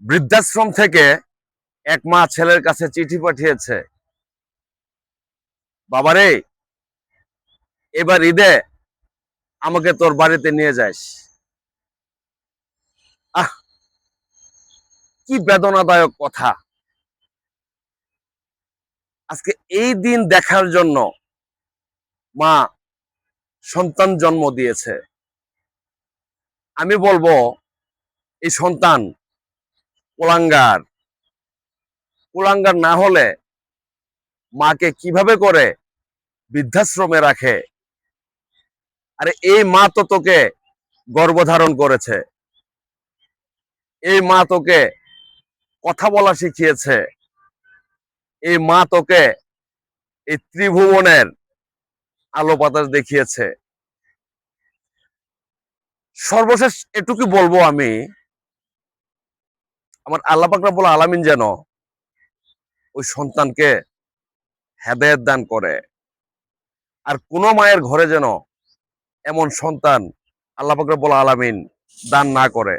বৃদ্ধাশ্রম থেকে এক মা ছেলের কাছে চিঠি পাঠিয়েছে, বাবারে এবার ঈদে আমাকে তোর বাড়িতে নিয়ে যাস। আহ, কি বেদনাদায়ক কথা। আজকে এই দিন দেখার জন্য মা সন্তান জন্ম দিয়েছে। আমি বলবো এই সন্তান কুলাঙ্গার। কুলাঙ্গার না হলে মাকে কিভাবে করে বৃদ্ধাশ্রমে রাখে? আরে এই মা তো তোকে গর্ভধারণ করেছে, এই মা তোকে কথা বলা শিখিয়েছে, এই মা তোকে এই ত্রিভুবনের আলো বাতাস দেখিয়েছে। সর্বশেষ এটুকু বলবো আমি, আমার আল্লাহ পাক রব্বুল আলামিন যেন ওই সন্তানকে হেদায়েত দান করে, আর কোন মায়ের ঘরে যেন এমন সন্তান আল্লাহ পাক রব্বুল আলামিন দান না করে।